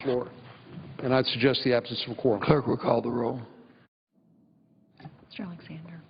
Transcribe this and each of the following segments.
floor. And I'd suggest the absence of a quorum. Clerk will call the roll. Mr. Alexander.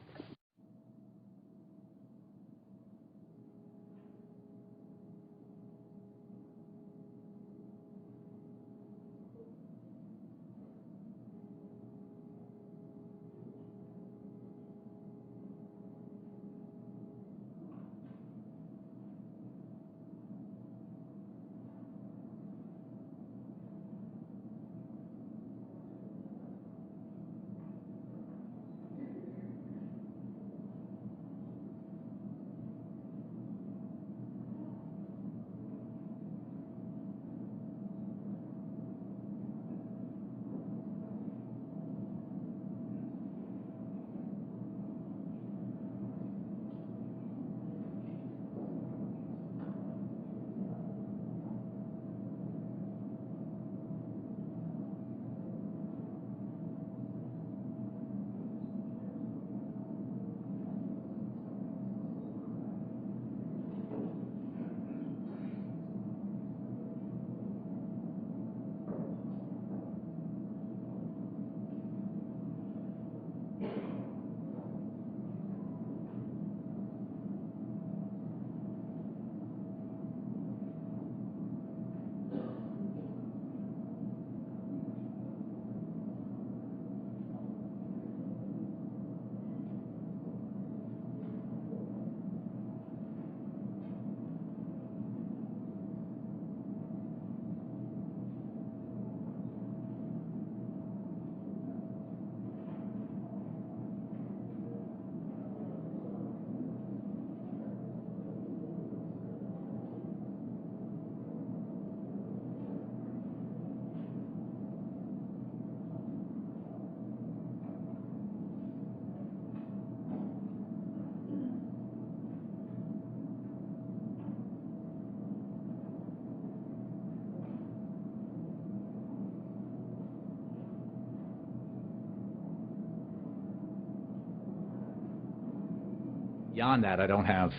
Beyond that, I don't have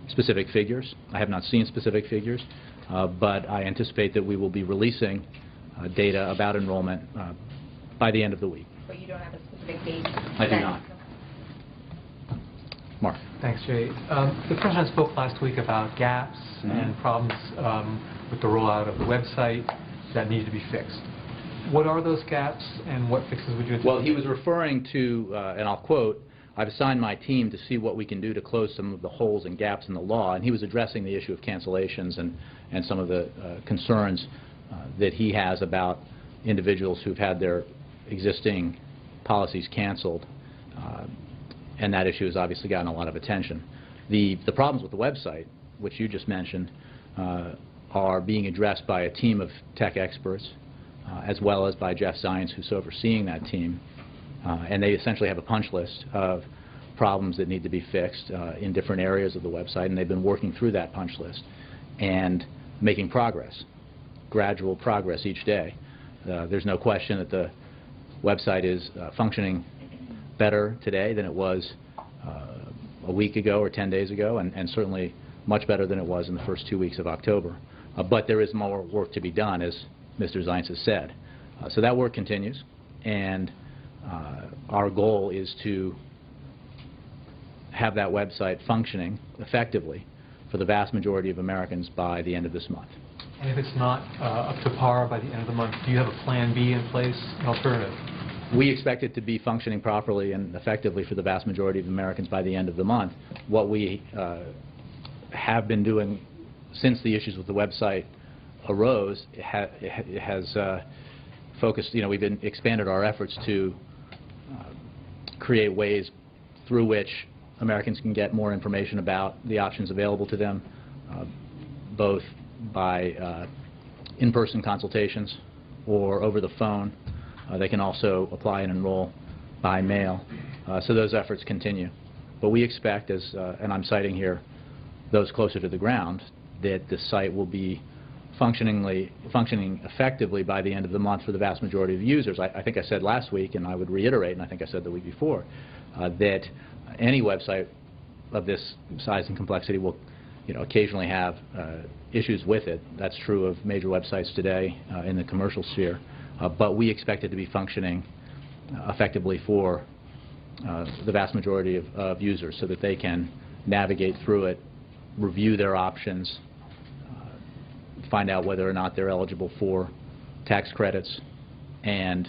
specific figures. I have not seen specific figures, but I anticipate that we will be releasing data about enrollment by the end of the week. But you don't have a specific date? I do not. Mark. Thanks, Jay. The President spoke last week about gaps and problems with the rollout of the website that need to be fixed. What are those gaps and what fixes would you anticipate? Well, he was referring to, and I'll quote, "I've assigned my team to see what we can do to close some of the holes and gaps in the law," and he was addressing the issue of cancellations and some of the concerns that he has about individuals who've had their existing policies canceled, and that issue has obviously gotten a lot of attention. The problems with the website, which you just mentioned, are being addressed by a team of tech experts, as well as by Jeff Zients, who's overseeing that team. And they essentially have a punch list of problems that need to be fixed in different areas of the website, and they've been working through that punch list and making progress, gradual progress each day. There's no question that the website is functioning better today than it was a week ago or 10 days ago, and certainly much better than it was in the first 2 weeks of October. But there is more work to be done, as Mr. Zients has said. So that work continues, and our goal is to have that website functioning effectively for the vast majority of Americans by the end of this month. And if it's not up to par by the end of the month, do you have a plan B in place, an alternative? We expect it to be functioning properly and effectively for the vast majority of Americans by the end of the month. What we have been doing since the issues with the website arose has focused, we've expanded our efforts to create ways through which Americans can get more information about the options available to them, both by in-person consultations or over the phone. They can also apply and enroll by mail. So those efforts continue. But we expect, and I'm citing here those closer to the ground, that the site will be functioning effectively by the end of the month for the vast majority of users. I think I said last week, and I would reiterate, and I think I said the week before, that any website of this size and complexity will occasionally have issues with it. That's true of major websites today in the commercial sphere. But we expect it to be functioning effectively for the vast majority of users so that they can navigate through it, review their options, find out whether or not they're eligible for tax credits, and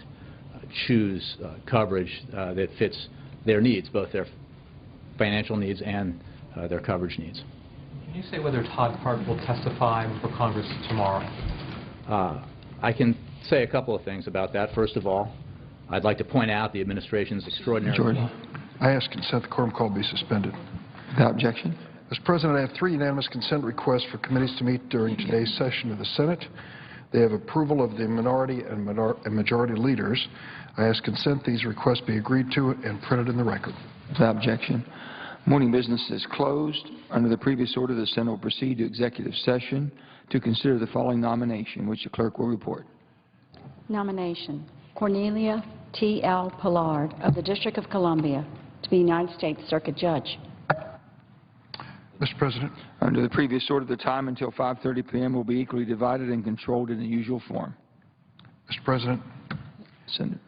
choose coverage that fits their needs, both their financial needs and their coverage needs. Can you say whether Todd Park will testify before Congress tomorrow? I can say a couple of things about that. First of all, I'd like to point out the administration's extraordinary... Jordan. I ask consent the quorum call be suspended. Without objection. Mr. President, I have 3 unanimous consent requests for committees to meet during today's session of the Senate. They have approval of the minority and majority leaders. I ask consent these requests be agreed to and printed in the record. Without objection. Morning business is closed. Under the previous order, the Senate will proceed to executive session to consider the following nomination, which the clerk will report. Nomination: Cornelia T.L. Pollard of the District of Columbia to be United States Circuit Judge. Mr. President. Under the previous order, the time until 5:30 p.m. will be equally divided and controlled in the usual form. Mr. President. Senator.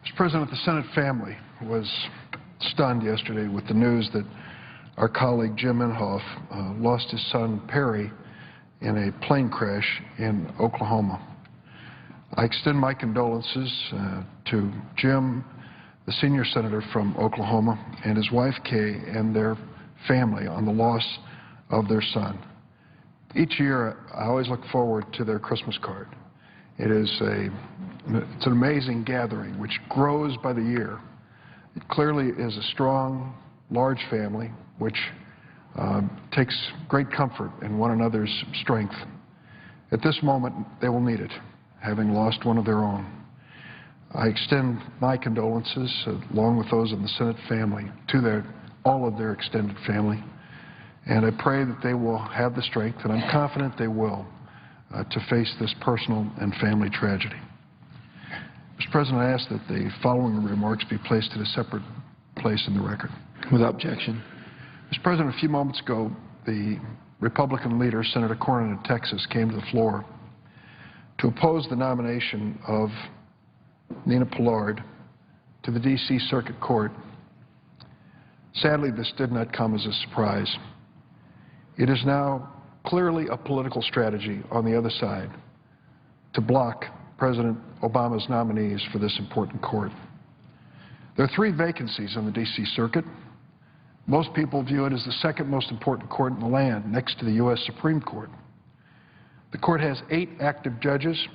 Mr. President, the Senate family was stunned yesterday with the news that our colleague Jim Inhofe lost his son Perry in a plane crash in Oklahoma. I extend my condolences to Jim, the senior senator from Oklahoma, and his wife Kay and their family on the loss of their son. Each year, I always look forward to their Christmas card. It's an amazing gathering which grows by the year. It clearly is a strong, large family which takes great comfort in one another's strength. At this moment, they will need it, having lost one of their own. I extend my condolences, along with those in the Senate family, to all of their extended family, and I pray that they will have the strength, and I'm confident they will, to face this personal and family tragedy. Mr. President, I ask that the following remarks be placed at a separate place in the record. Without objection. Mr. President, a few moments ago, the Republican leader, Senator Cornyn of Texas, came to the floor to oppose the nomination of Nina Pollard to the D.C. Circuit Court. Sadly, this did not come as a surprise. It is now clearly a political strategy on the other side to block President Obama's nominees for this important court. There are 3 vacancies on the D.C. Circuit. Most people view it as the second most important court in the land, next to the U.S. Supreme Court. The court has 8 active judges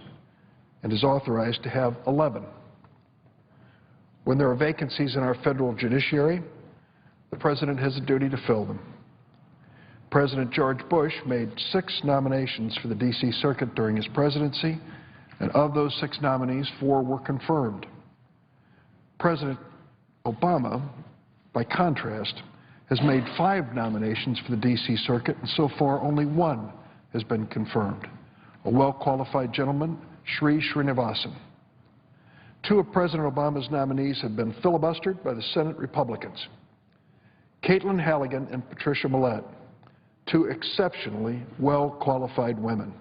and is authorized to have 11. When there are vacancies in our federal judiciary, the President has a duty to fill them. President George Bush made 6 nominations for the D.C. Circuit during his presidency, and of those 6 nominees, 4 were confirmed. President Obama, by contrast, has made 5 nominations for the D.C. Circuit, and so far only 1 has been confirmed, a well-qualified gentleman, Sri Srinivasan. 2 of President Obama's nominees have been filibustered by the Senate Republicans, Caitlin Halligan and Patricia Millett, 2 exceptionally well-qualified women.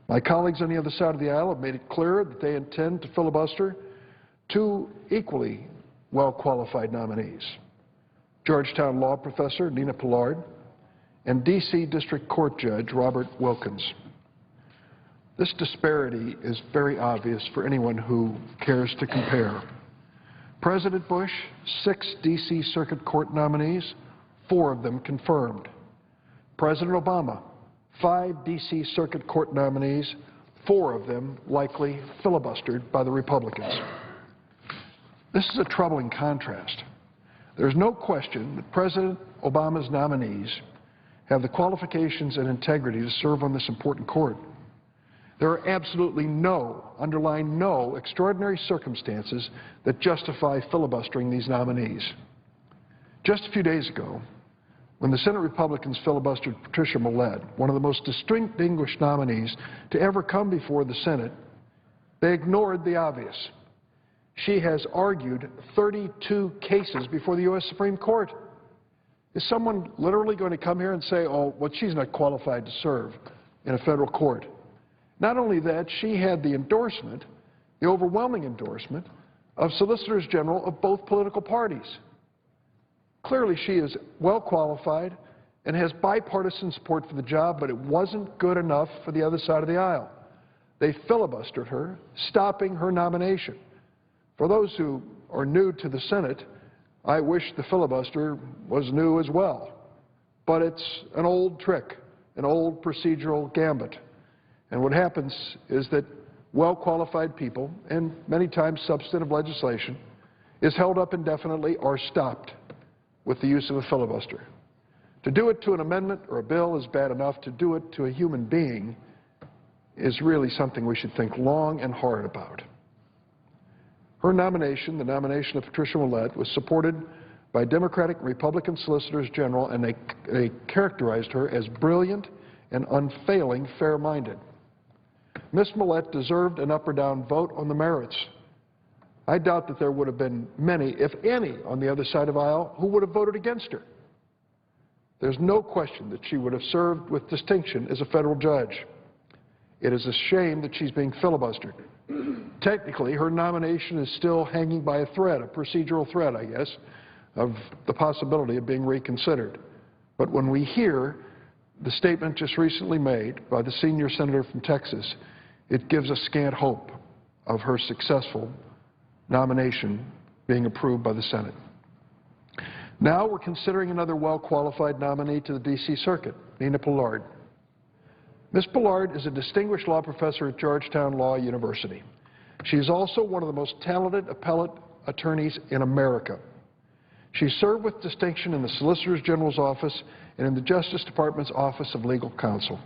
My colleagues on the other side of the aisle have made it clear that they intend to filibuster 2 equally well-qualified nominees, Georgetown law professor Nina Pollard and D.C. District Court Judge Robert Wilkins. This disparity is very obvious for anyone who cares to compare. President Bush, 6 D.C. Circuit Court nominees, 4 of them confirmed. President Obama, 5 D.C. Circuit Court nominees, 4 of them likely filibustered by the Republicans. This is a troubling contrast. There is no question that President Obama's nominees have the qualifications and integrity to serve on this important court. There are absolutely no, underline no, extraordinary circumstances that justify filibustering these nominees. Just a few days ago, when the Senate Republicans filibustered Patricia Millett, one of the most distinguished nominees to ever come before the Senate, they ignored the obvious. She has argued 32 cases before the U.S. Supreme Court. Is someone literally going to come here and say, oh, well, she's not qualified to serve in a federal court? Not only that, she had the endorsement, the overwhelming endorsement, of solicitors general of both political parties. Clearly, she is well qualified and has bipartisan support for the job, but it wasn't good enough for the other side of the aisle. They filibustered her, stopping her nomination. For those who are new to the Senate, I wish the filibuster was new as well. But it's an old trick, an old procedural gambit. And what happens is that well-qualified people, and many times substantive legislation, is held up indefinitely or stopped with the use of a filibuster. To do it to an amendment or a bill is bad enough. To do it to a human being is really something we should think long and hard about. Her nomination, the nomination of Patricia Millett, was supported by Democratic and Republican solicitors general, and they characterized her as brilliant and unfailing fair-minded. Ms. Millett deserved an up or down vote on the merits. I doubt that there would have been many, if any, on the other side of the aisle who would have voted against her. There's no question that she would have served with distinction as a federal judge. It is a shame that she's being filibustered. Technically, her nomination is still hanging by a thread, a procedural thread, I guess, of the possibility of being reconsidered. But when we hear the statement just recently made by the senior senator from Texas, it gives us scant hope of her successful nomination being approved by the Senate. Now we're considering another well-qualified nominee to the D.C. Circuit, Nina Pollard. Ms. Pollard is a distinguished law professor at Georgetown Law University. She is also one of the most talented appellate attorneys in America. She served with distinction in the Solicitor General's office and in the Justice Department's Office of Legal Counsel.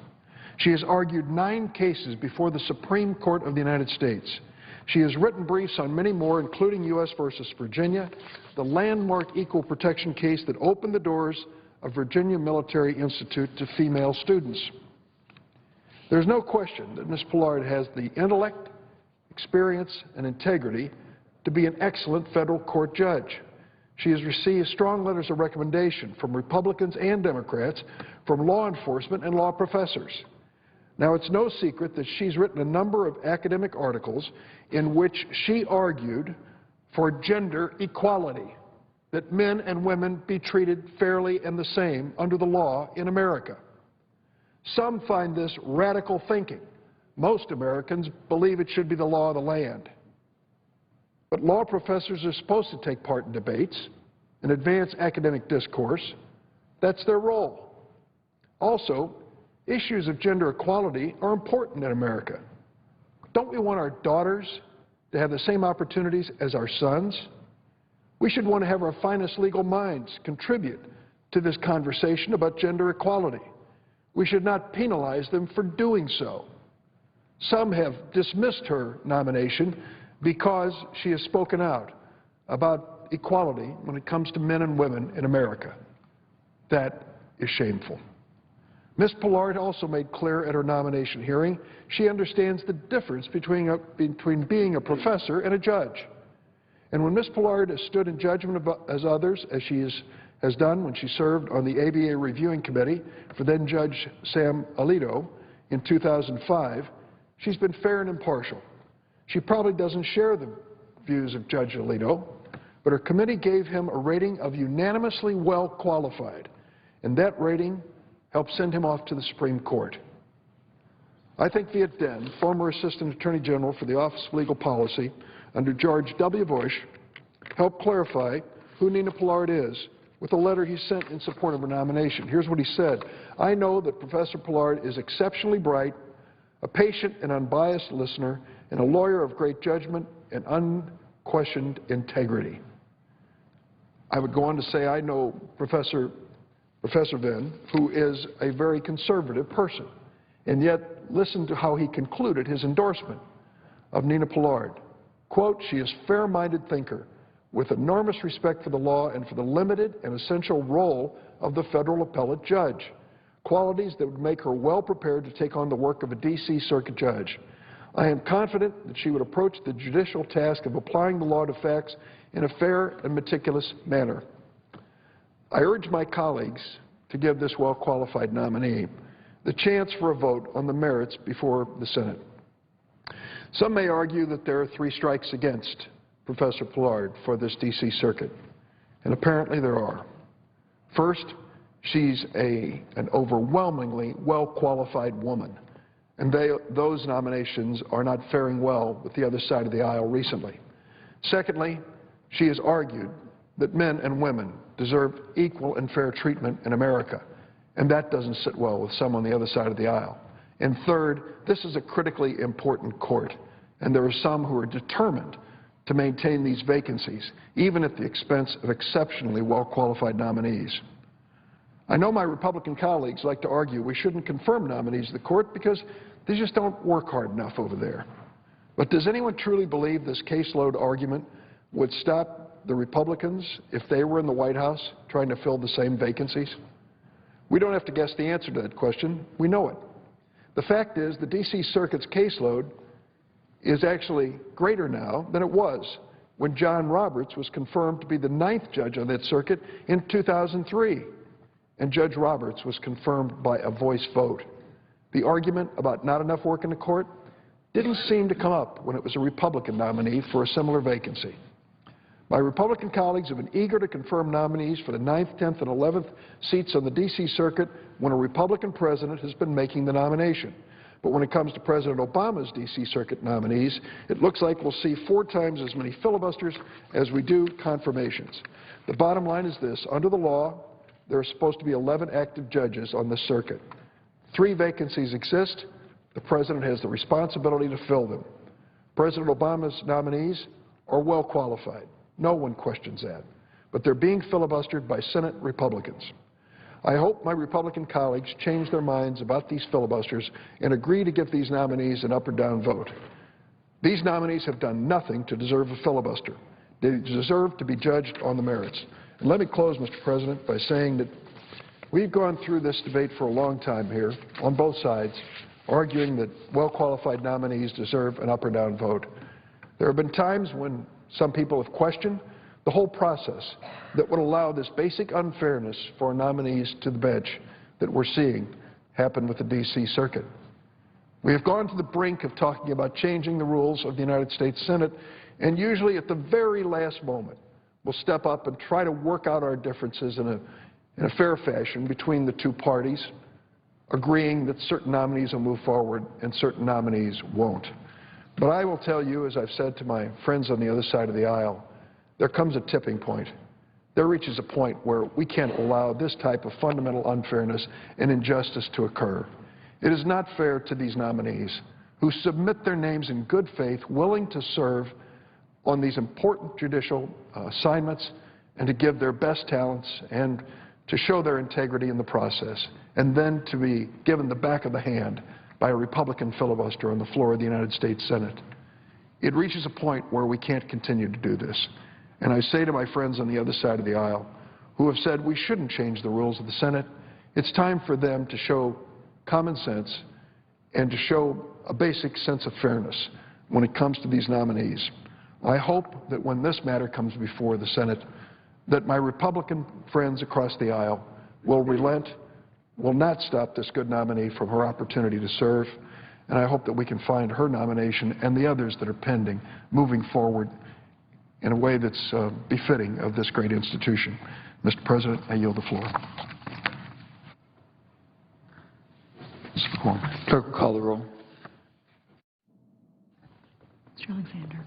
She has argued 9 cases before the Supreme Court of the United States. She has written briefs on many more, including U.S. versus Virginia, the landmark equal protection case that opened the doors of Virginia Military Institute to female students. There's no question that Ms. Pollard has the intellect, experience, and integrity to be an excellent federal court judge. She has received strong letters of recommendation from Republicans and Democrats, from law enforcement and law professors. Now, it's no secret that she's written a number of academic articles in which she argued for gender equality, that men and women be treated fairly and the same under the law in America. Some find this radical thinking. Most Americans believe it should be the law of the land. But law professors are supposed to take part in debates and advance academic discourse. That's their role. Also, issues of gender equality are important in America. Don't we want our daughters to have the same opportunities as our sons? We should want to have our finest legal minds contribute to this conversation about gender equality. We should not penalize them for doing so. Some have dismissed her nomination because she has spoken out about equality when it comes to men and women in America. That is shameful. Ms. Pollard also made clear at her nomination hearing she understands the difference between being a professor and a judge. And when Ms. Pollard has stood in judgment as others, as she has done when she served on the ABA Reviewing Committee for then-Judge Sam Alito in 2005, she's been fair and impartial. She probably doesn't share the views of Judge Alito, but her committee gave him a rating of unanimously well qualified, and that rating helped send him off to the Supreme Court. I think Viet Den, former Assistant Attorney General for the Office of Legal Policy under George W. Bush, helped clarify who Nina Pollard is with a letter he sent in support of her nomination. Here's what he said. I know that Professor Pollard is exceptionally bright, a patient and unbiased listener, and a lawyer of great judgment and unquestioned integrity. I would go on to say I know Professor Venn, who is a very conservative person, and yet listen to how he concluded his endorsement of Nina Pollard. Quote, she is a fair-minded thinker with enormous respect for the law and for the limited and essential role of the federal appellate judge, qualities that would make her well prepared to take on the work of a D.C. Circuit judge. I am confident that she would approach the judicial task of applying the law to facts in a fair and meticulous manner. I urge my colleagues to give this well-qualified nominee the chance for a vote on the merits before the Senate. Some may argue that there are 3 strikes against Professor Pillard for this D.C. Circuit, and apparently there are. First, she's an overwhelmingly well-qualified woman, and those nominations are not faring well with the other side of the aisle recently. Secondly, she has argued that men and women deserve equal and fair treatment in America, and that doesn't sit well with some on the other side of the aisle. And third, this is a critically important court, and there are some who are determined to maintain these vacancies, even at the expense of exceptionally well-qualified nominees. I know my Republican colleagues like to argue we shouldn't confirm nominees to the court because they just don't work hard enough over there. But does anyone truly believe this caseload argument would stop the Republicans if they were in the White House trying to fill the same vacancies? We don't have to guess the answer to that question. We know it. The fact is the D.C. Circuit's caseload is actually greater now than it was when John Roberts was confirmed to be the 9th judge on that circuit in 2003. And Judge Roberts was confirmed by a voice vote. The argument about not enough work in the court didn't seem to come up when it was a Republican nominee for a similar vacancy. My Republican colleagues have been eager to confirm nominees for the 9th, 10th, and 11th seats on the D.C. Circuit when a Republican president has been making the nomination. But when it comes to President Obama's D.C. Circuit nominees, it looks like we'll see 4 times as many filibusters as we do confirmations. The bottom line is this. Under the law, there are supposed to be 11 active judges on this circuit. 3 vacancies exist. The President has the responsibility to fill them. President Obama's nominees are well qualified. No one questions that. But they're being filibustered by Senate Republicans. I hope my Republican colleagues change their minds about these filibusters and agree to give these nominees an up or down vote. These nominees have done nothing to deserve a filibuster. They deserve to be judged on the merits. And let me close, Mr. President, by saying that we've gone through this debate for a long time here on both sides, arguing that well-qualified nominees deserve an up or down vote. There have been times when some people have questioned the whole process that would allow this basic unfairness for nominees to the bench that we're seeing happen with the D.C. Circuit. We have gone to the brink of talking about changing the rules of the United States Senate, and usually at the very last moment, we'll step up and try to work out our differences in a fair fashion between the 2 parties, agreeing that certain nominees will move forward and certain nominees won't. But I will tell you, as I've said to my friends on the other side of the aisle, there comes a tipping point. There reaches a point where we can't allow this type of fundamental unfairness and injustice to occur. It is not fair to these nominees who submit their names in good faith, willing to serve on these important judicial assignments and to give their best talents and to show their integrity in the process, and then to be given the back of the hand by a Republican filibuster on the floor of the United States Senate. It reaches a point where we can't continue to do this. And I say to my friends on the other side of the aisle who have said we shouldn't change the rules of the Senate, it's time for them to show common sense and to show a basic sense of fairness when it comes to these nominees. I hope that when this matter comes before the Senate, that my Republican friends across the aisle will relent, will not stop this good nominee from her opportunity to serve, and I hope that we can find her nomination and the others that are pending moving forward in a way that's befitting of this great institution. Mr. President, I yield the floor. Mr. McCormick. Clerk will call the roll. Mr. Alexander.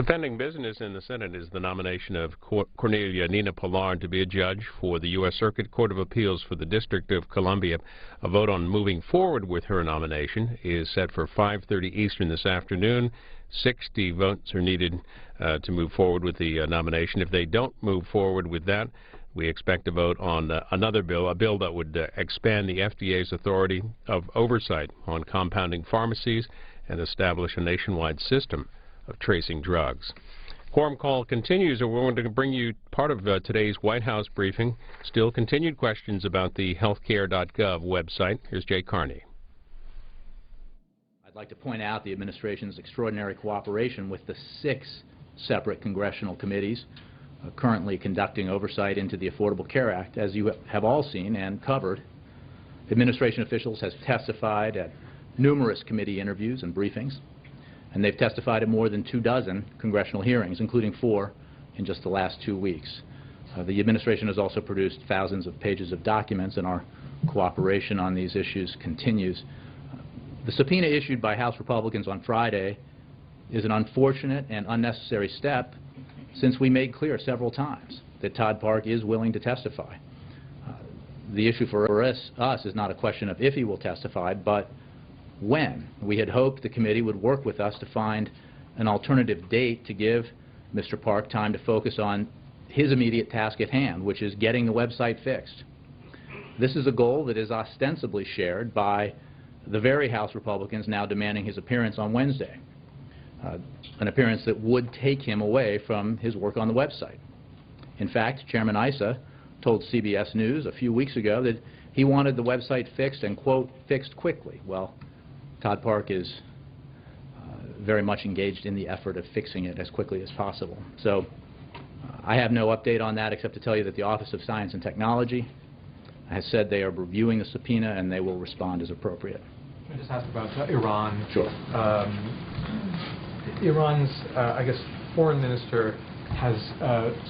The pending business in the Senate is the nomination of Cornelia T.L. to be a judge for the U.S. Circuit Court of Appeals for the District of Columbia. A vote on moving forward with her nomination is set for 5:30 Eastern this afternoon. 60 votes are needed to move forward with the nomination. If they don't move forward with that, we expect a vote on another bill, a bill that would expand the FDA's authority of oversight on compounding pharmacies and establish a nationwide system of tracing drugs. Quorum call continues, and we're going to bring you part of today's White House briefing. Still continued questions about the healthcare.gov website. Here's Jay Carney. I'd like to point out the administration's extraordinary cooperation with the 6 separate congressional committees currently conducting oversight into the Affordable Care Act. As you have all seen and covered, administration officials have testified at numerous committee interviews and briefings, and they've testified at more than 24 congressional hearings, including 4 in just the last 2 weeks. The administration has also produced thousands of pages of documents, and our cooperation on these issues continues. The subpoena issued by House Republicans on Friday is an unfortunate and unnecessary step, since we made clear several times that Todd Park is willing to testify. The issue for us is not a question of if he will testify, but when. We had hoped the committee would work with us to find an alternative date to give Mr. Park time to focus on his immediate task at hand, which is getting the website fixed. This is a goal that is ostensibly shared by the very House Republicans now demanding his appearance on Wednesday, an appearance that would take him away from his work on the website. In fact, Chairman Issa told CBS News a few weeks ago that he wanted the website fixed and, quote, fixed quickly. Well, Todd Park is very much engaged in the effort of fixing it as quickly as possible. So I have no update on that except to tell you that the Office of Science and Technology has said they are reviewing the subpoena and they will respond as appropriate. Can I just ask about Iran? Sure. Iran's, I guess, foreign minister has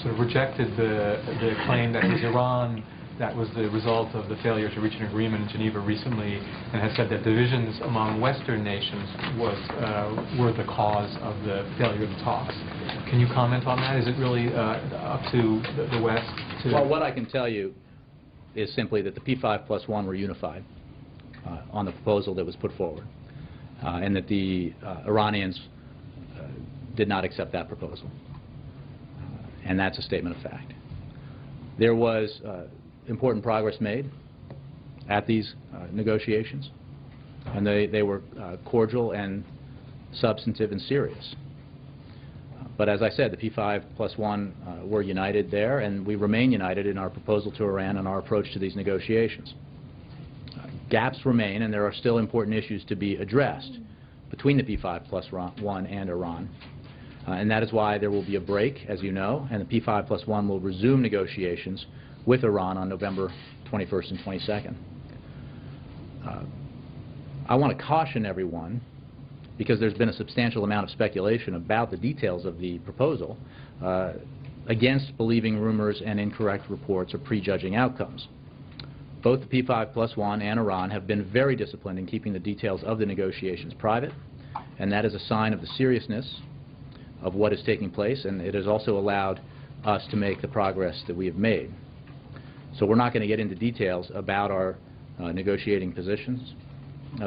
sort of rejected the claim that it was Iran that was the result of the failure to reach an agreement in Geneva recently, and has said that divisions among Western nations were the cause of the failure of the talks. Can you comment on that? Is it really up to the West to... Well, what I can tell you is simply that the P5+1 were unified on the proposal that was put forward, and that the Iranians did not accept that proposal. And that's a statement of fact. There was important progress made at these negotiations, and they were cordial and substantive and serious. But as I said, the P5+1 were united there, and we remain united in our proposal to Iran and our approach to these negotiations. Gaps remain, and there are still important issues to be addressed between the P5+1 and Iran. And that is why there will be a break, as you know, and the P5+1 will resume negotiations with Iran on November 21st and 22nd. I want to caution everyone, because there's been a substantial amount of speculation about the details of the proposal, against believing rumors and incorrect reports or prejudging outcomes. Both the P5+1 and Iran have been very disciplined in keeping the details of the negotiations private, and that is a sign of the seriousness of what is taking place, and it has also allowed us to make the progress that we have made. So we're not going to get into details about our negotiating positions,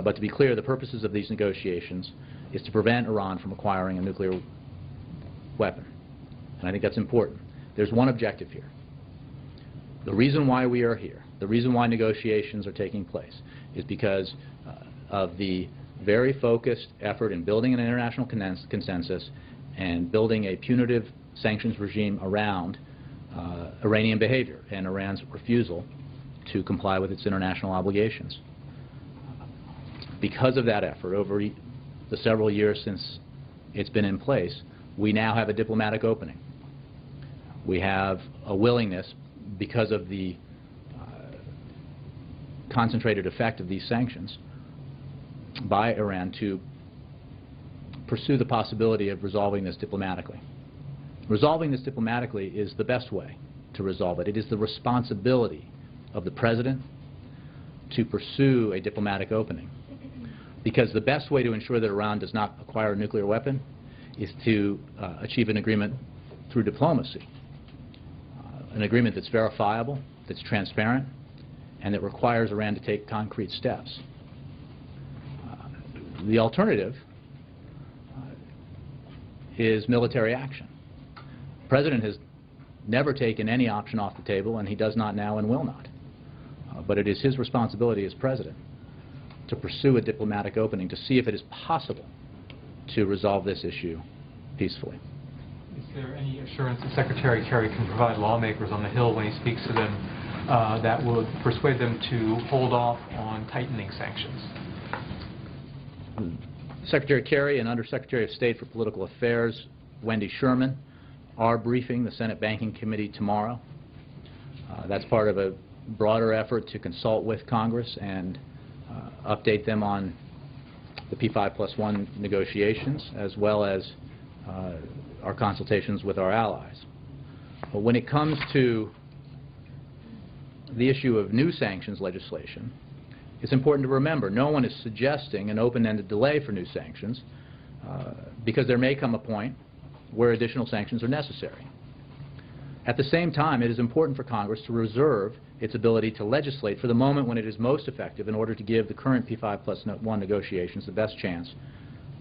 but to be clear, the purposes of these negotiations is to prevent Iran from acquiring a nuclear weapon. And I think that's important. There's one objective here. The reason why we are here, the reason why negotiations are taking place, is because of the very focused effort in building an international consensus and building a punitive sanctions regime around Iranian behavior and Iran's refusal to comply with its international obligations. Because of that effort, over the several years since it's been in place, we now have a diplomatic opening. We have a willingness, because of the concentrated effect of these sanctions by Iran, to pursue the possibility of resolving this diplomatically. Resolving this diplomatically is the best way to resolve it. It is the responsibility of the President to pursue a diplomatic opening, because the best way to ensure that Iran does not acquire a nuclear weapon is to achieve an agreement through diplomacy, an agreement that's verifiable, that's transparent, and that requires Iran to take concrete steps. The alternative is military action. The President has never taken any option off the table, and he does not now and will not. But it is his responsibility as President to pursue a diplomatic opening to see if it is possible to resolve this issue peacefully. Is there any assurance that Secretary Kerry can provide lawmakers on the Hill when he speaks to them that would persuade them to hold off on tightening sanctions? Secretary Kerry and Undersecretary of State for Political Affairs Wendy Sherman are briefing the Senate Banking Committee tomorrow. That's part of a broader effort to consult with Congress and update them on the P5+1 negotiations, as well as our consultations with our allies. But when it comes to the issue of new sanctions legislation, it's important to remember no one is suggesting an open-ended delay for new sanctions because there may come a point where additional sanctions are necessary. At the same time, it is important for Congress to reserve its ability to legislate for the moment when it is most effective in order to give the current P5+1 negotiations the best chance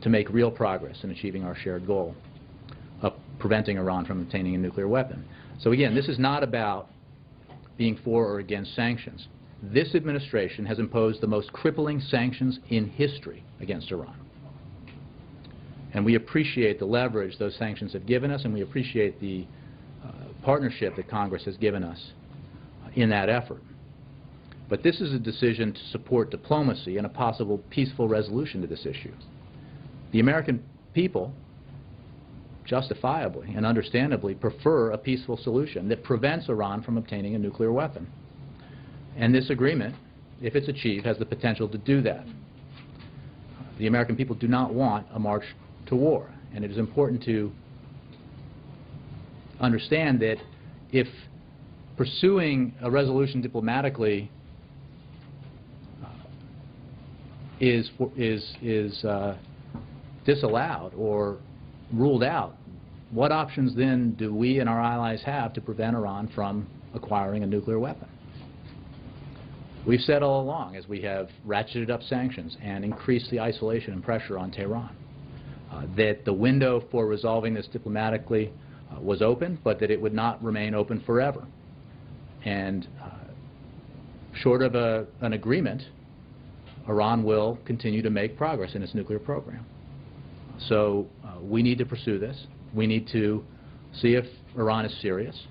to make real progress in achieving our shared goal of preventing Iran from obtaining a nuclear weapon. So again, this is not about being for or against sanctions. This administration has imposed the most crippling sanctions in history against Iran. And we appreciate the leverage those sanctions have given us, and we appreciate the partnership that Congress has given us in that effort. But this is a decision to support diplomacy and a possible peaceful resolution to this issue. The American people justifiably and understandably prefer a peaceful solution that prevents Iran from obtaining a nuclear weapon. And this agreement, if it's achieved, has the potential to do that. The American people do not want a march to war, and it is important to understand that if pursuing a resolution diplomatically is disallowed or ruled out, what options then do we and our allies have to prevent Iran from acquiring a nuclear weapon? We've said all along, as we have ratcheted up sanctions and increased the isolation and pressure on Tehran, that the window for resolving this diplomatically was open, but that it would not remain open forever. And short of an agreement, Iran will continue to make progress in its nuclear program. So we need to pursue this. We need to see if Iran is serious.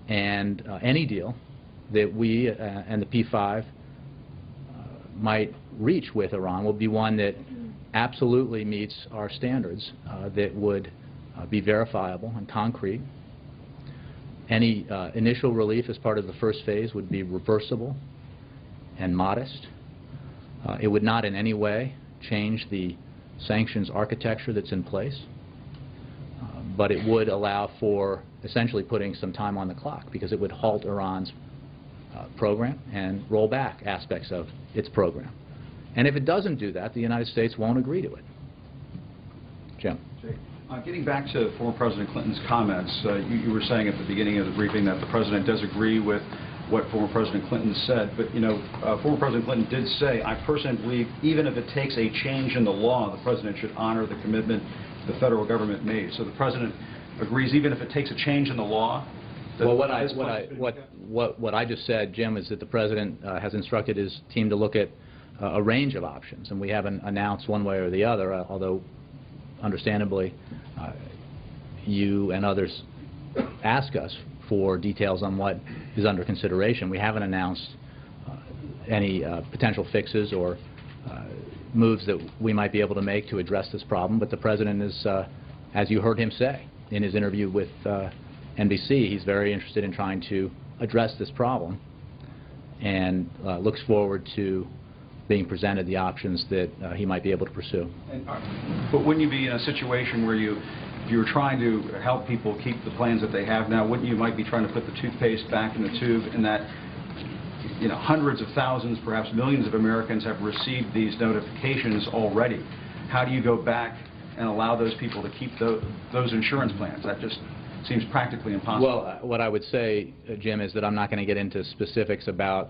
And any deal that we and the P5 might reach with Iran will be one that absolutely meets our standards, that would be verifiable and concrete. Any initial relief as part of the first phase would be reversible and modest. It would not in any way change the sanctions architecture that's in place, but it would allow for essentially putting some time on the clock, because it would halt Iran's program and roll back aspects of its program. And if it doesn't do that, the United States won't agree to it. Jim. Getting back to former President Clinton's comments, you were saying at the beginning of the briefing that the President does agree with what former President Clinton said, but former President Clinton did say, I personally believe even if it takes a change in the law, the President should honor the commitment the federal government made. So the President agrees even if it takes a change in the law? Well, what I just said, Jim, is that the President has instructed his team to look at a range of options, and we haven't announced one way or the other, although understandably you and others ask us for details on what is under consideration. We haven't announced any potential fixes or moves that we might be able to make to address this problem, but the President is, as you heard him say in his interview with NBC, he's very interested in trying to address this problem and looks forward to being presented the options that he might be able to pursue. But wouldn't you be in a situation where if you were trying to help people keep the plans that they have now, wouldn't you might be trying to put the toothpaste back in the tube, in that hundreds of thousands, perhaps millions of Americans have received these notifications already? How do you go back and allow those people to keep those insurance plans? That just seems practically impossible. Well, what I would say, Jim, is that I'm not going to get into specifics about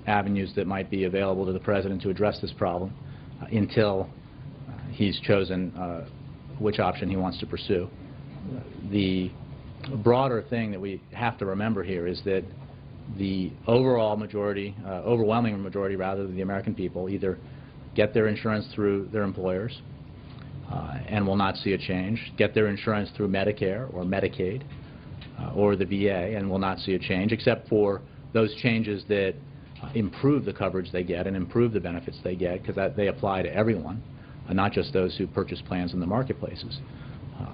avenues that might be available to the President to address this problem until he's chosen which option he wants to pursue. The broader thing that we have to remember here is that the overall majority, overwhelming majority rather, of the American people either get their insurance through their employers and will not see a change, get their insurance through Medicare or Medicaid or the VA and will not see a change, except for those changes that improve the coverage they get and improve the benefits they get, because they apply to everyone, not just those who purchase plans in the marketplaces.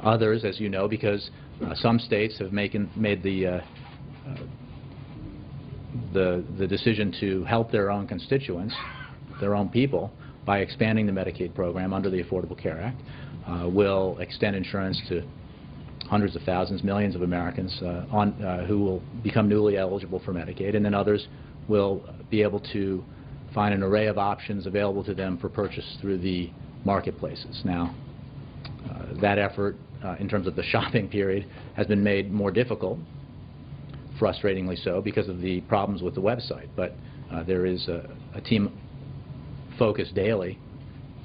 Others, as you know, because some states have made the decision to help their own constituents, their own people, by expanding the Medicaid program under the Affordable Care Act, will extend insurance to hundreds of thousands, millions of Americans who will become newly eligible for Medicaid, and then others will be able to find an array of options available to them for purchase through the marketplaces. Now, that effort, in terms of the shopping period, has been made more difficult, frustratingly so, because of the problems with the website. But there is a team focused daily,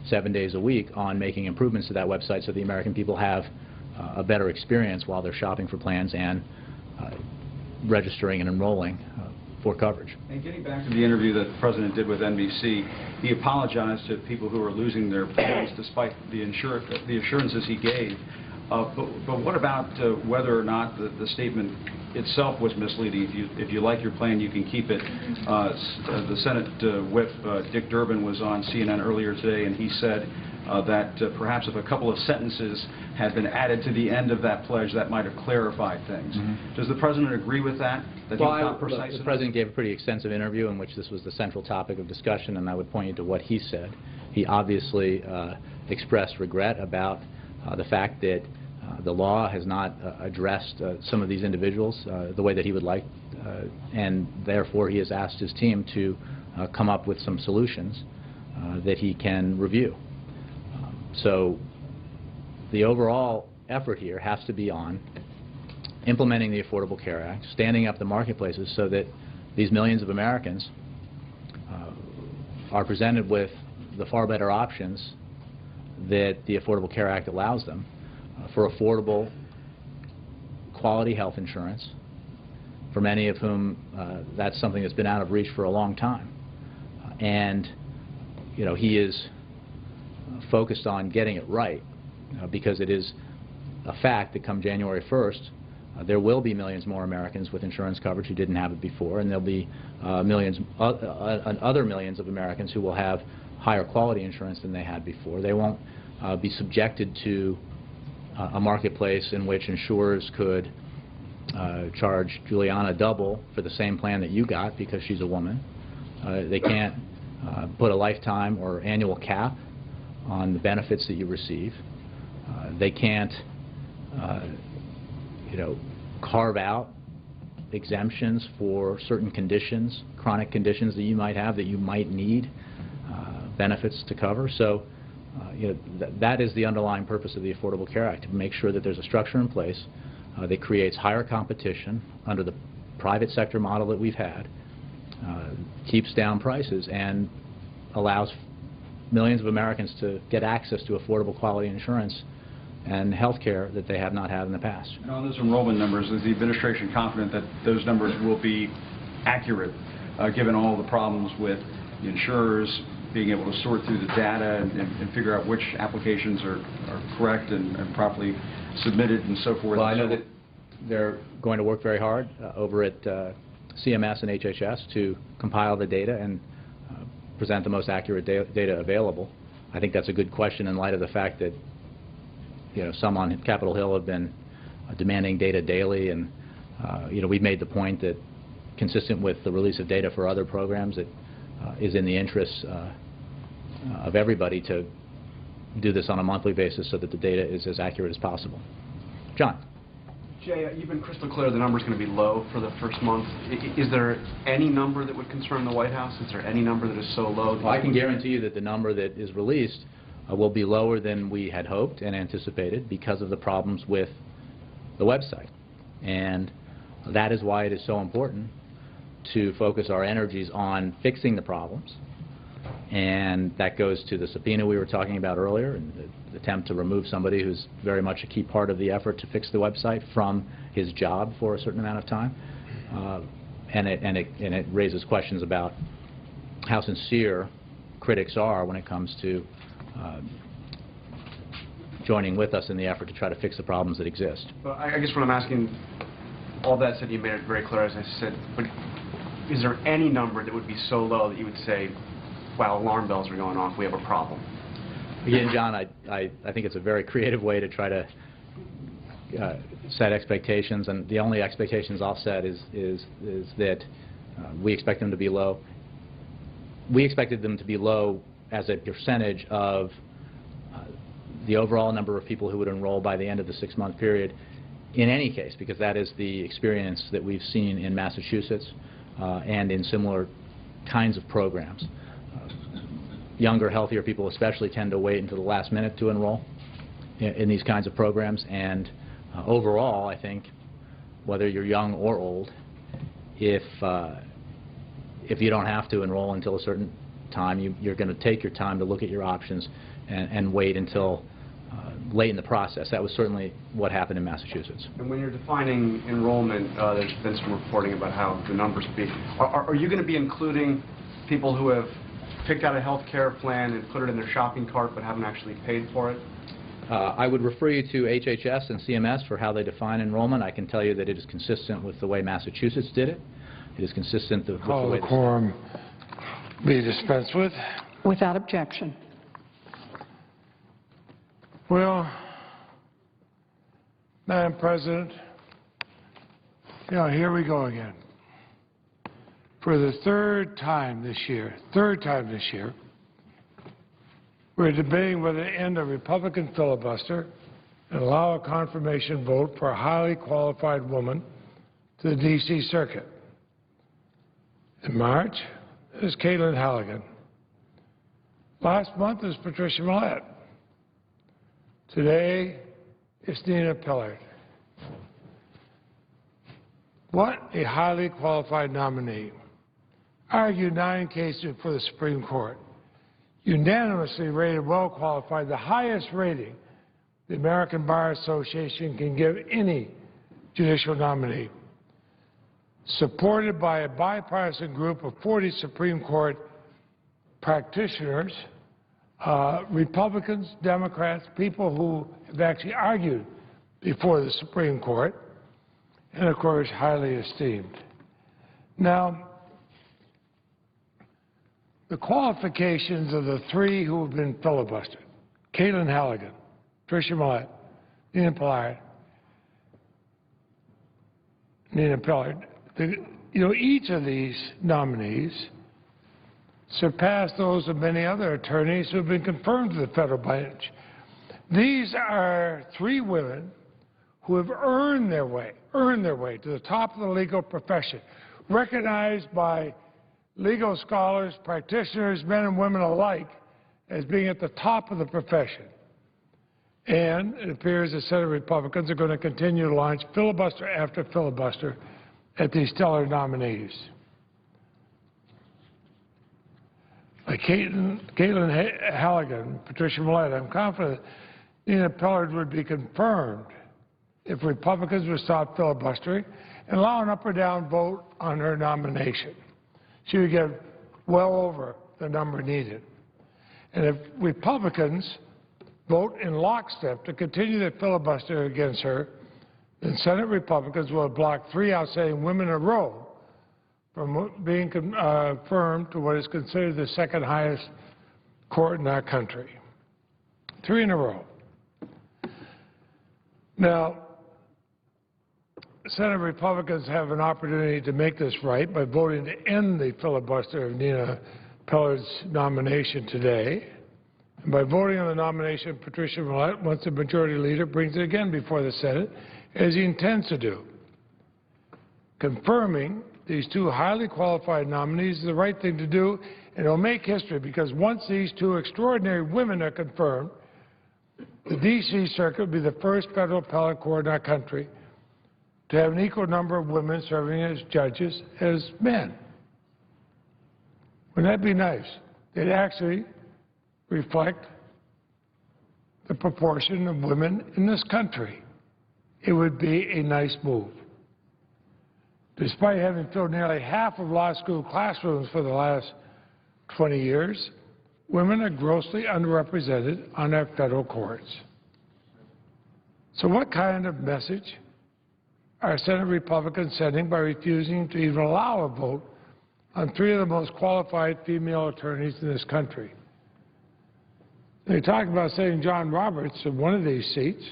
7 days a week, on making improvements to that website so the American people have a better experience while they're shopping for plans and registering and enrolling for coverage. And getting back to the interview that the President did with NBC, he apologized to people who are losing their plans despite the assurances he gave. But what about whether or not the statement itself was misleading? If you like your plan, you can keep it. The Senate Whip, Dick Durbin, was on CNN earlier today, and he said that perhaps if a couple of sentences had been added to the end of that pledge, that might have clarified things. Does the President agree with that? Well, the President gave a pretty extensive interview in which this was the central topic of discussion, and I would point you to what he said. He obviously expressed regret about the fact that the law has not addressed some of these individuals the way that he would like, and therefore he has asked his team to come up with some solutions that he can review. So the overall effort here has to be on implementing the Affordable Care Act, standing up the marketplaces so that these millions of Americans are presented with the far better options that the Affordable Care Act allows them for affordable, quality health insurance, for many of whom that's something that's been out of reach for a long time. And, you know, he is focused on getting it right because it is a fact that come January 1st, there will be millions more Americans with insurance coverage who didn't have it before, and there'll be other millions of Americans who will have higher quality insurance than they had before. They won't be subjected to a marketplace in which insurers could charge Juliana double for the same plan that you got because she's a woman. They can't put a lifetime or annual cap on the benefits that you receive. They can't carve out exemptions for certain conditions, chronic conditions that you might have that you might need benefits to cover. So that is the underlying purpose of the Affordable Care Act, to make sure that there's a structure in place that creates higher competition under the private sector model that we've had, keeps down prices, and allows millions of Americans to get access to affordable quality insurance and health care that they have not had in the past. And on those enrollment numbers, is the administration confident that those numbers will be accurate, given all the problems with the insurers being able to sort through the data and figure out which applications are correct and properly submitted and so forth? Well, I know that they're going to work very hard over at CMS and HHS to compile the data and present the most accurate data available. I think that's a good question in light of the fact that some on Capitol Hill have been demanding data daily, and we've made the point that, consistent with the release of data for other programs, it is in the interests of everybody to do this on a monthly basis so that the data is as accurate as possible. John. Jay, you've been crystal clear the number's going to be low for the first month. Is there any number that would concern the White House? Is there any number that is so low? Well, I can guarantee you that the number that is released will be lower than we had hoped and anticipated because of the problems with the website. And that is why it is so important to focus our energies on fixing the problems. And that goes to the subpoena we were talking about earlier, and the attempt to remove somebody who's very much a key part of the effort to fix the website from his job for a certain amount of time. And it raises questions about how sincere critics are when it comes to joining with us in the effort to try to fix the problems that exist. But I guess what I'm asking, all that said, you made it very clear, as I said, but is there any number that would be so low that you would say, wow, alarm bells are going off, we have a problem? Again, John, I think it's a very creative way to try to set expectations, and the only expectations I'll set is that we expect them to be low. We expected them to be low as a percentage of the overall number of people who would enroll by the end of the 6-month period in any case, because that is the experience that we've seen in Massachusetts and in similar kinds of programs. Younger, healthier people especially tend to wait until the last minute to enroll in these kinds of programs, and overall, I think, whether you're young or old, if you don't have to enroll until a certain time, you're going to take your time to look at your options and wait until late in the process. That was certainly what happened in Massachusetts. And when you're defining enrollment, there's been some reporting about how the numbers would be. Are you going to be including people who have picked out a health care plan and put it in their shopping cart but haven't actually paid for it? I would refer you to HHS and CMS for how they define enrollment. I can tell you that it is consistent with the way Massachusetts did it. It is consistent with the way the quorum be dispensed with. Without objection. Well, Madam President, here we go again. For the third time this year, we're debating whether to end a Republican filibuster and allow a confirmation vote for a highly qualified woman to the D.C. Circuit. In March, it was Caitlin Halligan. Last month, it was Patricia Millett. Today, it's Nina Pillard. What a highly qualified nominee. Argued 9 cases before the Supreme Court. Unanimously rated well-qualified, the highest rating the American Bar Association can give any judicial nominee. Supported by a bipartisan group of 40 Supreme Court practitioners, Republicans, Democrats, people who have actually argued before the Supreme Court, and of course, highly esteemed. Now, the qualifications of the 3 who have been filibustered, Caitlin Halligan, Patricia Millett, Nina Pillard, each of these nominees surpass those of many other attorneys who have been confirmed to the federal bench. These are 3 women who have earned their way to the top of the legal profession, recognized by legal scholars, practitioners, men and women alike, as being at the top of the profession. And it appears the Senate Republicans are going to continue to launch filibuster after filibuster at these stellar nominees. Like Caitlin Halligan, Patricia Millett, I'm confident Nina Pillard would be confirmed if Republicans would stop filibustering and allow an up or down vote on her nomination. She would get well over the number needed. And if Republicans vote in lockstep to continue the filibuster against her, then Senate Republicans will have blocked 3 outstanding women in a row from being confirmed to what is considered the second highest court in our country. 3 in a row. Now, Senate Republicans have an opportunity to make this right by voting to end the filibuster of Nina Pillard's nomination today, and by voting on the nomination of Patricia Millett once the majority leader brings it again before the Senate, as he intends to do. Confirming these 2 highly qualified nominees is the right thing to do, and it will make history because once these two extraordinary women are confirmed, the D.C. Circuit will be the first federal appellate court in our country to have an equal number of women serving as judges as men. Wouldn't that be nice? They'd actually reflect the proportion of women in this country. It would be a nice move. Despite having filled nearly half of law school classrooms for the last 20 years, women are grossly underrepresented on our federal courts. So what kind of message are Senate Republicans sending by refusing to even allow a vote on 3 of the most qualified female attorneys in this country? They talk about setting John Roberts in one of these seats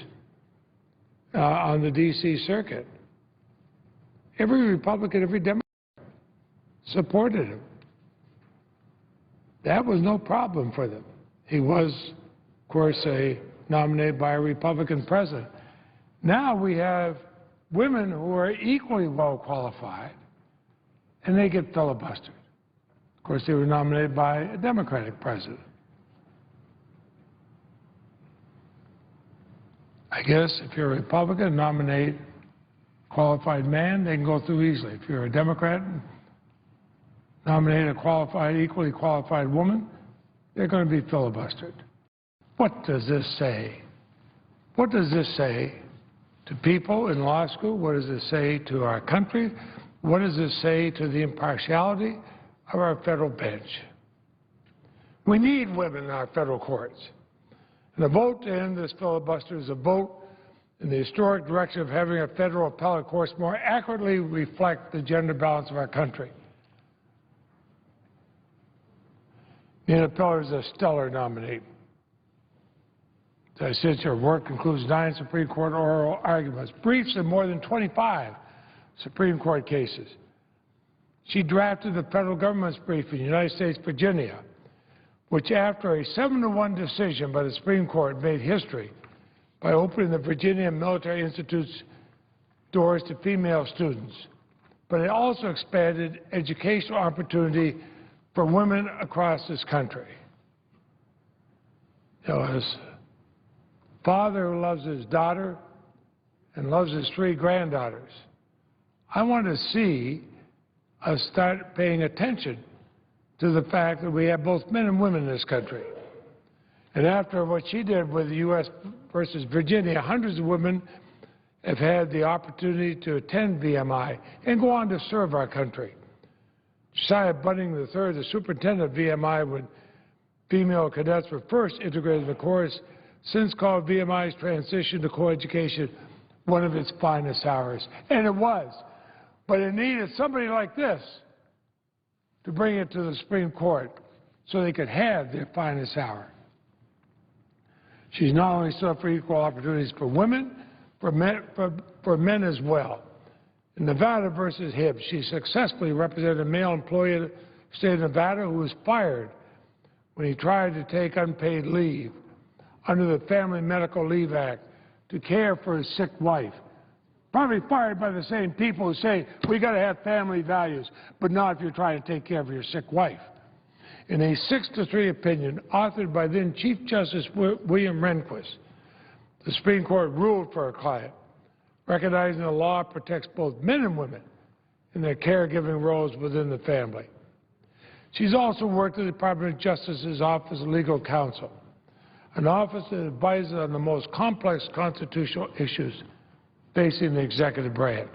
on the D.C. Circuit. Every Republican, every Democrat supported him. That was no problem for them. He was, of course, nominated by a Republican president. Now we have women who are equally well qualified, and they get filibustered. Of course, they were nominated by a Democratic president. I guess if you're a Republican, nominate a qualified man, they can go through easily. If you're a Democrat, nominate a qualified, equally qualified woman, they're going to be filibustered. What does this say? What does this say to people in law school? What does this say to our country? What does this say to the impartiality of our federal bench? We need women in our federal courts. And the vote to end this filibuster is a vote in the historic direction of having a federal appellate court more accurately reflect the gender balance of our country. Nina Pillard is a stellar nominee. As I said, her work includes 9 Supreme Court oral arguments, briefs in more than 25 Supreme Court cases. She drafted the federal government's brief in United States, Virginia, which after a 7-1 decision by the Supreme Court made history by opening the Virginia Military Institute's doors to female students. But it also expanded educational opportunity for women across this country. You know, as a father who loves his daughter and loves his 3 granddaughters, I want to see us start paying attention to the fact that we have both men and women in this country. And after what she did with the U.S. versus Virginia, hundreds of women have had the opportunity to attend VMI and go on to serve our country. Josiah Bunning III, the superintendent of VMI when female cadets were first integrated in the course, since called VMI's transition to coeducation one of its finest hours. And it was. But it needed somebody like this to bring it to the Supreme Court so they could have their finest hour. She's not only stood up for equal opportunities for women, for men as well. In Nevada versus Hibbs, she successfully represented a male employee in the state of Nevada who was fired when he tried to take unpaid leave under the Family Medical Leave Act to care for his sick wife. Probably fired by the same people who say, we got to have family values, but not if you're trying to take care of your sick wife. In a 6-3 opinion authored by then Chief Justice William Rehnquist, the Supreme Court ruled for her client, recognizing the law protects both men and women in their caregiving roles within the family. She's also worked at the Department of Justice's Office of Legal Counsel, an office that advises on the most complex constitutional issues facing the executive branch.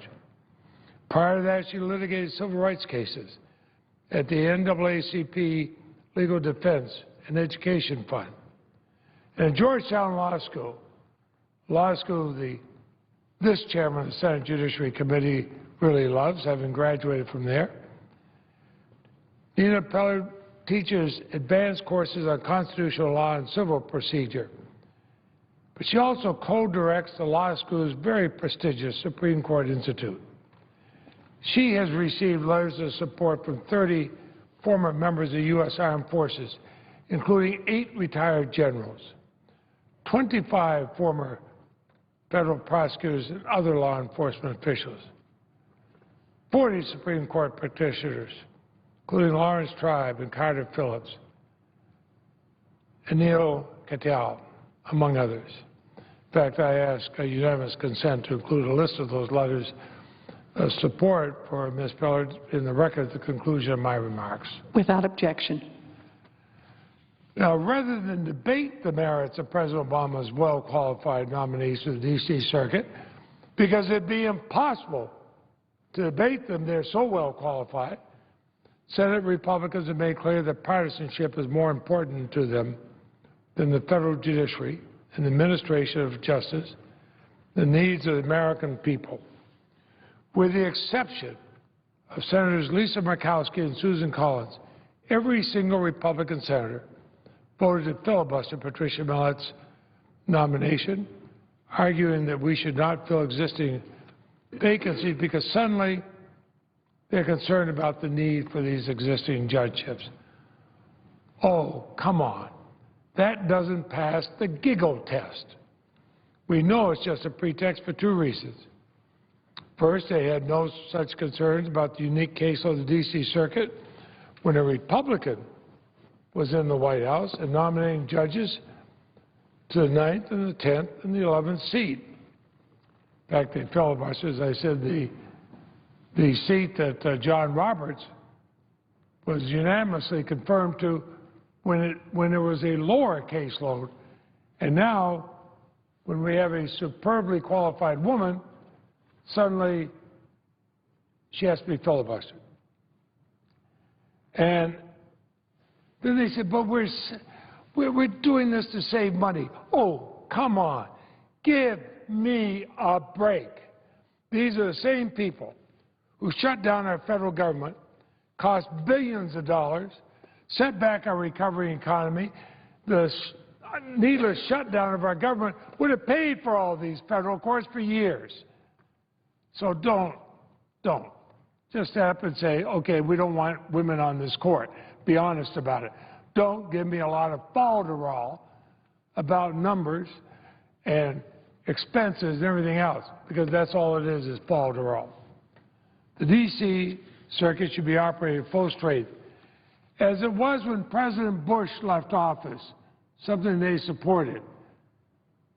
Prior to that, she litigated civil rights cases at the NAACP Legal Defense and Education Fund. And at Georgetown Law School this chairman of the Senate Judiciary Committee really loves, having graduated from there. Nina Pillard teaches advanced courses on constitutional law and civil procedure. But she also co-directs the law school's very prestigious Supreme Court Institute. She has received letters of support from 30 former members of the U.S. Armed Forces, including 8 retired generals, 25 former federal prosecutors and other law enforcement officials, 40 Supreme Court practitioners, including Lawrence Tribe and Carter Phillips, and Cornelia T.L, among others. In fact, I ask a unanimous consent to include a list of those letters of support for Ms. Pillard in the record at the conclusion of my remarks. Without objection. Now, rather than debate the merits of President Obama's well-qualified nominees to the D.C. Circuit, because it'd be impossible to debate them, they're so well-qualified, Senate Republicans have made clear that partisanship is more important to them than the federal judiciary and the administration of justice, the needs of the American people. With the exception of Senators Lisa Murkowski and Susan Collins, every single Republican senator voted to filibuster Patricia Millet's nomination, arguing that we should not fill existing vacancies because suddenly they're concerned about the need for these existing judgeships. Oh, come on. That doesn't pass the giggle test. We know it's just a pretext for two reasons. First, they had no such concerns about the unique case of the D.C. Circuit when a Republican was in the White House and nominating judges to the 9th and the 10th and the 11th seat. In fact, they filibustered, as I said, the seat that John Roberts was unanimously confirmed to when there was a lower caseload. And now, when we have a superbly qualified woman, suddenly she has to be filibustered. And then they said, but we're doing this to save money. Oh, come on. Give me a break. These are the same people who shut down our federal government, cost billions of dollars, set back our recovery economy. The needless shutdown of our government would have paid for all these federal courts for years. So don't. Just stand up and say, okay, we don't want women on this court. Be honest about it. Don't give me a lot of falderall about numbers and expenses and everything else, because that's all it is falderall. The D.C. Circuit should be operated full strength, as it was when President Bush left office, something they supported.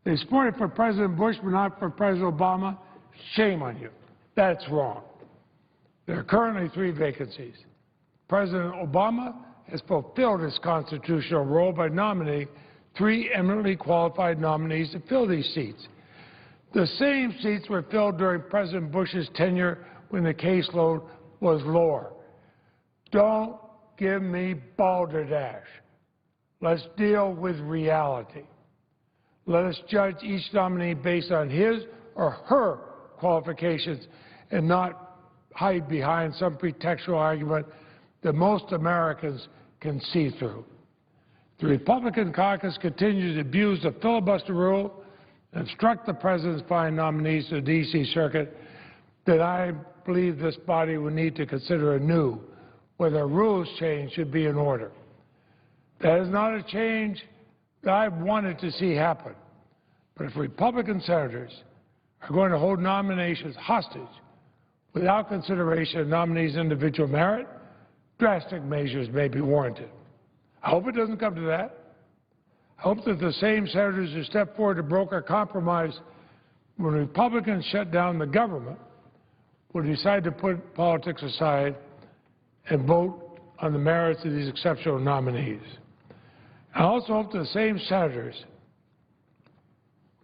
They supported for President Bush, but not for President Obama. Shame on you. That's wrong. There are currently 3 vacancies. President Obama has fulfilled his constitutional role by nominating 3 eminently qualified nominees to fill these seats. The same seats were filled during President Bush's tenure when the caseload was lower. Don't give me balderdash. Let's deal with reality. Let us judge each nominee based on his or her qualifications and not hide behind some pretextual argument that most Americans can see through. The Republican caucus continues to abuse the filibuster rule and obstruct the President's fine nominees to the D.C. Circuit, that I believe this body will need to consider anew whether a rules change should be in order. That is not a change that I've wanted to see happen. But if Republican senators are going to hold nominations hostage without consideration of nominees' individual merit, drastic measures may be warranted. I hope it doesn't come to that. I hope that the same senators who step forward to broker a compromise when Republicans shut down the government will decide to put politics aside and vote on the merits of these exceptional nominees. I also hope the same senators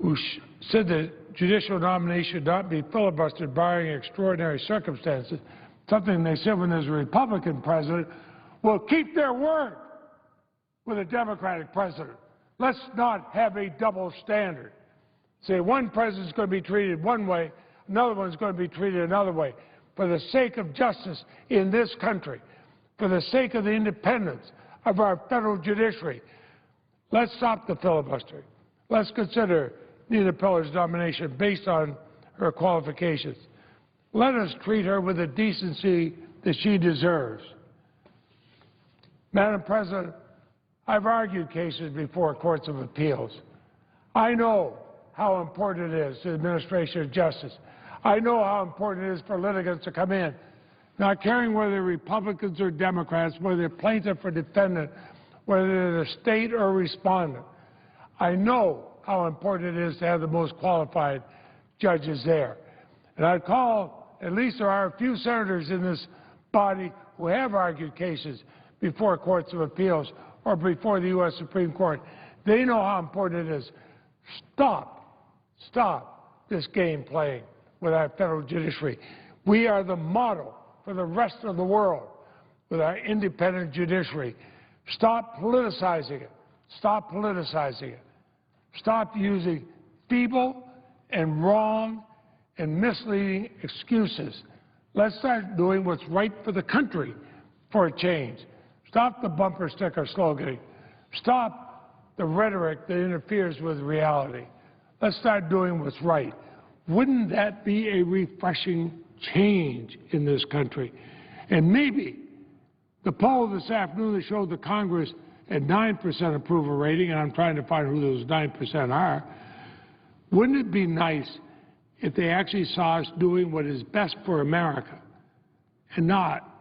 who said that judicial nominees should not be filibustered barring extraordinary circumstances, something they said when there's a Republican president, will keep their word with a Democratic president. Let's not have a double standard. Say one president's going to be treated one way, another one's going to be treated another way. For the sake of justice in this country, for the sake of the independence of our federal judiciary, let's stop the filibustering. Let's consider Nina Pillard's nomination based on her qualifications. Let us treat her with the decency that she deserves. Madam President, I've argued cases before courts of appeals. I know how important it is to the administration of justice. I know how important it is for litigants to come in not caring whether they're Republicans or Democrats, whether they're plaintiff or defendant, whether they're the state or respondent. I know how important it is to have the most qualified judges there. And I'd call, at least there are a few senators in this body who have argued cases before courts of appeals or before the U.S. Supreme Court. They know how important it is. Stop this game playing with our federal judiciary. We are the model for the rest of the world with our independent judiciary. Stop politicizing it. Stop politicizing it. Stop using feeble and wrong and misleading excuses. Let's start doing what's right for the country for a change. Stop the bumper sticker sloganing. Stop the rhetoric that interferes with reality. Let's start doing what's right. Wouldn't that be a refreshing change in this country? And maybe the poll this afternoon that showed the Congress at 9% approval rating, and I'm trying to find who those 9% are, wouldn't it be nice if they actually saw us doing what is best for America and not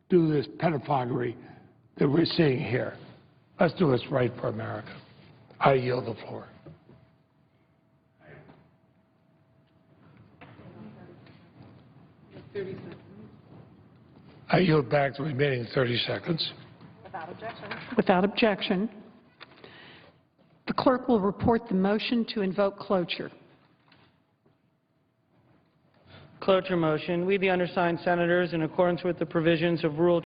do this pettifoggery that we're seeing here? Let's do what's right for America. I yield the floor. I yield back the remaining 30 seconds. Without objection. The clerk will report the motion to invoke cloture. Cloture motion. We, the undersigned senators, in accordance with the provisions of Rule